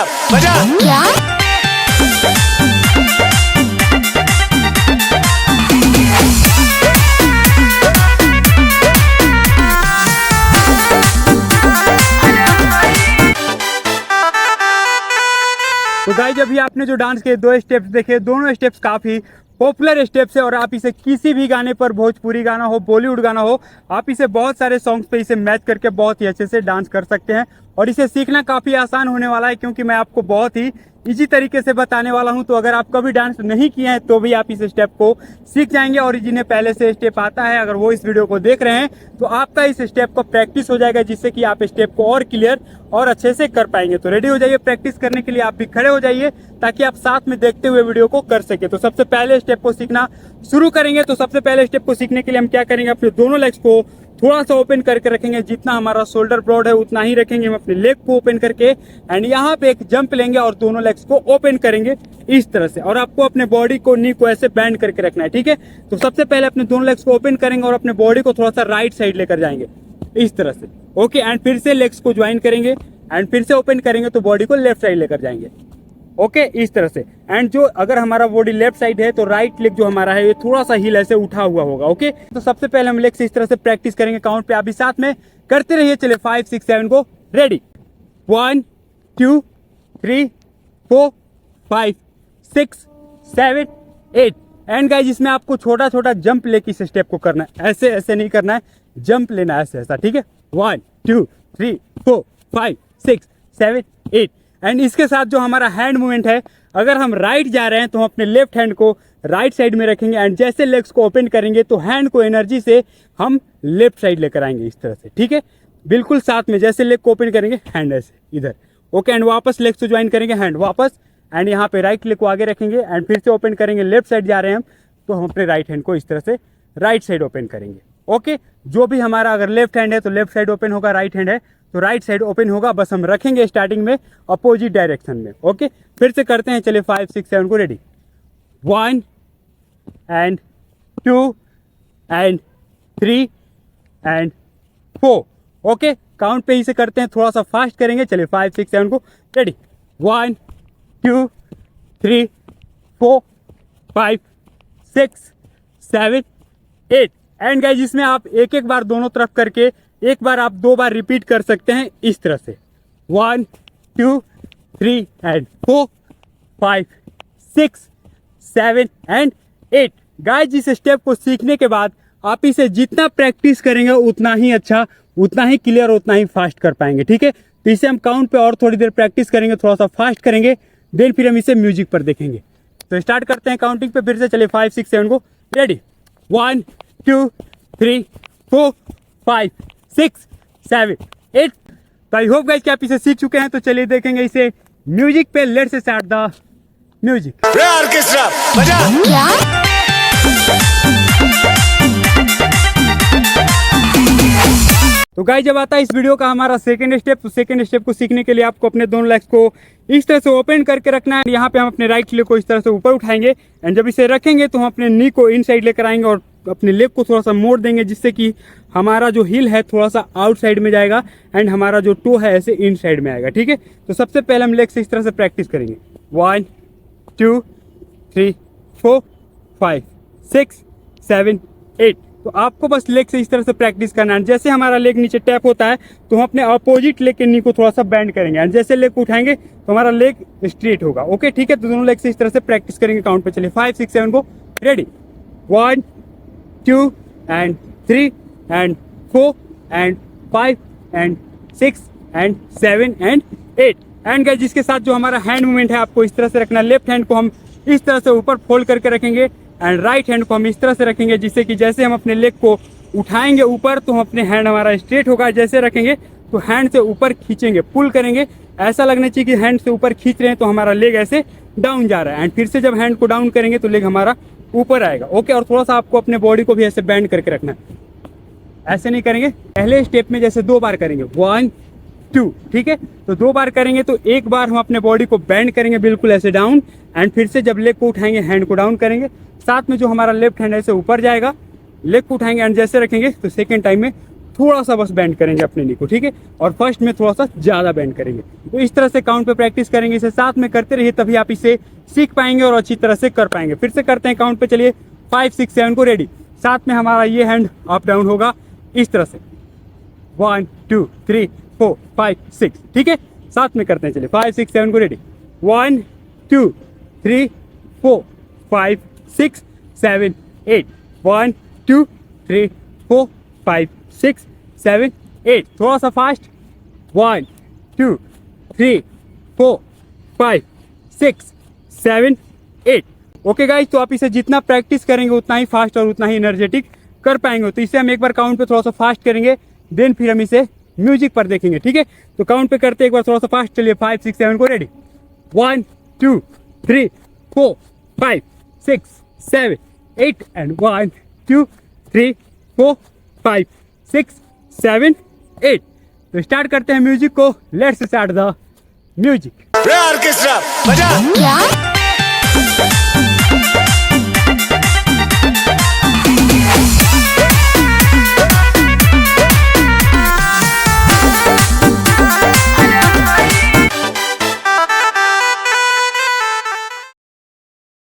Orchestra बजा। क्या? तो गाइस अभी आपने जो डांस के दो स्टेप्स देखे, दोनों स्टेप्स काफ़ी पॉपुलर स्टेप्स है और आप इसे किसी भी गाने पर, भोजपुरी गाना हो, बॉलीवुड गाना हो, आप इसे बहुत सारे सॉन्ग्स पे इसे मैच करके बहुत ही अच्छे से डांस कर सकते हैं। और इसे सीखना काफ़ी आसान होने वाला है क्योंकि मैं आपको बहुत ही इजी तरीके से बताने वाला हूं। तो अगर आप कभी डांस नहीं किए हैं तो भी आप इस स्टेप को सीख जाएंगे। और जिन्हें पहले से स्टेप आता है, अगर वो इस वीडियो को देख रहे हैं तो आपका इस स्टेप को प्रैक्टिस हो जाएगा, जिससे कि आप स्टेप को और क्लियर और अच्छे से कर पाएंगे। तो रेडी हो जाइए प्रैक्टिस करने के लिए, आप भी खड़े हो जाइए ताकि आप साथ में देखते हुए वीडियो को कर सके। तो सबसे पहले स्टेप को सीखना शुरू करेंगे। तो सबसे पहले स्टेप को सीखने के लिए हम क्या करेंगे, अपने दोनों लेग्स को थोड़ा सा ओपन करके रखेंगे। जितना हमारा शोल्डर ब्रॉड है उतना ही रखेंगे हम अपने लेग को ओपन करके। एंड यहाँ पे एक जंप लेंगे और दोनों लेग्स को ओपन करेंगे इस तरह से। और आपको अपने बॉडी को, नी को ऐसे बैंड करके रखना है, ठीक है। तो सबसे पहले अपने दोनों लेग्स को ओपन करेंगे और अपने बॉडी को थोड़ा सा राइट साइड लेकर जाएंगे इस तरह से। ओके, एंड फिर से लेग्स को ज्वाइन करेंगे एंड फिर से ओपन करेंगे तो बॉडी को लेफ्ट साइड लेकर जाएंगे। ओके, इस तरह से। एंड जो अगर हमारा बॉडी लेफ्ट साइड है तो राइट लेग जो हमारा है ये थोड़ा सा हिल ऐसे उठा हुआ होगा। ओके, तो सबसे पहले हम लेग से इस तरह से प्रैक्टिस करेंगे। काउंट पे आप भी साथ में करते रहिए। चलिए 5 6 7 को रेडी। 1 2 3 4 5 6 7 8। एंड गाइस इसमें आपको छोटा छोटा जंप लेके इस स्टेप को करना है। ऐसे ऐसे नहीं करना है, जंप लेना है ऐसे ऐसा, ठीक है। 1 2 3 4 5 6 7 8। एंड इसके साथ जो हमारा हैंड मूवमेंट है, अगर हम राइट जा रहे हैं तो हम अपने लेफ्ट हैंड को राइट साइड में रखेंगे एंड जैसे लेग्स को ओपन करेंगे तो हैंड को एनर्जी से हम लेफ्ट साइड लेकर आएंगे इस तरह से, ठीक है। बिल्कुल साथ में जैसे लेग को ओपन करेंगे हैंड ऐसे इधर। ओके, एंड वापस लेग्स को ज्वाइन करेंगे, हैंड वापस। एंड यहाँ पे राइट लेग को आगे रखेंगे एंड फिर से ओपन करेंगे। लेफ्ट साइड जा रहे हैं हम तो हम अपने राइट हैंड को इस तरह से राइट साइड ओपन करेंगे। ओके, जो भी हमारा अगर लेफ्ट हैंड है तो लेफ्ट साइड ओपन होगा, राइट हैंड है तो राइट साइड ओपन होगा। बस हम रखेंगे स्टार्टिंग में अपोजिट डायरेक्शन में। ओके, फिर से करते हैं। चलिए 5 6 7 को ready. 1 and 2 and 3 and 4। Okay, count पे ही से करते हैं, थोड़ा सा फास्ट करेंगे। चलिए 5 6 7 को रेडी। 1 2 3 4 5 6 7 8। एंड गाइस इसमें आप एक एक बार दोनों तरफ करके, एक बार आप 2 बार रिपीट कर सकते हैं इस तरह से। 1 2 3 एंड 4 5 6 7 एंड 8। गाइस इस स्टेप को सीखने के बाद आप इसे जितना प्रैक्टिस करेंगे उतना ही अच्छा, उतना ही क्लियर, उतना ही फास्ट कर पाएंगे, ठीक है। तो इसे हम काउंट पे और थोड़ी देर प्रैक्टिस करेंगे, थोड़ा सा फास्ट करेंगे, देन फिर हम इसे म्यूजिक पर देखेंगे। तो स्टार्ट करते हैं काउंटिंग पे फिर से। चलिए 5 6 7 को रेडी। 1 2 3 4 5 6 7 8। तो आई होप गाइस कि आप इसे सीख चुके हैं। तो चलिए देखेंगे इसे म्यूजिक पे। Let's start the music. Orchestra बजा। क्या? तो गाइस जब आता है इस वीडियो का हमारा सेकंड स्टेप, तो सेकंड स्टेप को सीखने के लिए आपको अपने दोनों लेग्स को इस तरह से ओपन करके रखना है। यहाँ पे हम अपने राइट लेग को इस तरह से ऊपर उठाएंगे एंड जब इसे रखेंगे तो हम अपने नी को इन साइड लेकर आएंगे और अपने लेग को थोड़ा सा मोड़ देंगे, जिससे कि हमारा जो हिल है थोड़ा सा आउट साइड में जाएगा एंड हमारा जो टो है ऐसे इन साइड में आएगा, ठीक है। तो सबसे पहले हम लेग से इस तरह से प्रैक्टिस करेंगे। 1 2 3 4 5 6 7 8। तो आपको बस लेग से इस तरह से प्रैक्टिस करना है। जैसे हमारा लेग नीचे टैप होता है तो हम अपने अपोजिट लेग के नी को थोड़ा सा बैंड करेंगे एंड जैसे लेग को उठाएंगे तो हमारा लेग स्ट्रेट होगा। ओके, ठीक है। तो दोनों लेग से इस तरह से प्रैक्टिस करेंगे काउंट पे। चलिए 5 6 7 को ready. 1 2 and 3 and 4 and 5 and 6 and 7 and 8। And guys जिसके साथ जो हमारा हैंड मूवमेंट है आपको इस तरह से रखना है। लेफ्ट हैंड को हम इस तरह से ऊपर फोल्ड करके रखेंगे एंड राइट हैंड को हम इस तरह से रखेंगे, जिससे कि जैसे हम अपने लेग को उठाएंगे ऊपर तो हम अपने हैंड हमारा स्ट्रेट होगा। जैसे रखेंगे तो हैंड से ऊपर खींचेंगे, पुल करेंगे, ऐसा लगना चाहिए कि हैंड से ऊपर खींच रहे हैं तो हमारा लेग ऐसे डाउन जा रहा है। एंड फिर से जब हैंड को डाउन करेंगे तो लेग हमारा ऊपर आएगा। ओके, और थोड़ा सा आपको अपने बॉडी को भी ऐसे बैंड करके रखना है। ऐसे नहीं करेंगे, पहले स्टेप में जैसे 2 बार करेंगे 1 2, ठीक है। तो 2 बार करेंगे तो एक बार हम अपने बॉडी को बैंड करेंगे बिल्कुल ऐसे डाउन एंड फिर से जब लेग को उठाएंगे हैंड को डाउन करेंगे, साथ में जो हमारा लेफ्ट हैंड ऐसे ऊपर जाएगा, लेग को उठाएंगे एंड जैसे रखेंगे तो सेकेंड टाइम में थोड़ा सा बस बेंड करेंगे अपने नी को, ठीक है, और फर्स्ट में थोड़ा सा ज़्यादा बेंड करेंगे। तो इस तरह से काउंट पे प्रैक्टिस करेंगे, इसे साथ में करते रहिए, तभी आप इसे सीख पाएंगे और अच्छी तरह से कर पाएंगे। फिर से करते हैं काउंट पे, चलिए 5 6 7 को रेडी। साथ में हमारा ये हैंड अप डाउन होगा इस तरह से, 1 2 3 4 5 6, ठीक है। साथ में करते हैं, चलिए 5 6 7 को रेडी। 1 2 3 4 5 6 7 8, 1 2 3 4 5 6 7 8, थोड़ा सा फास्ट, 1 2 3 4 5 6 7 8। ओके गाइज, तो आप इसे जितना प्रैक्टिस करेंगे उतना ही फास्ट और उतना ही एनर्जेटिक कर पाएंगे। तो इसे हम एक बार काउंट पे थोड़ा सा फास्ट करेंगे, देन फिर हम इसे म्यूजिक पर देखेंगे, ठीक है। तो काउंट पे करते एक बार थोड़ा सा फास्ट, चलिए 5 6 7 को रेडी। 1 2 3 4 5 6 7 8 एंड 1 2 3 4 5 6 7 8। तो स्टार्ट करते हैं म्यूजिक को, let's start the music. Orchestra बजा। क्या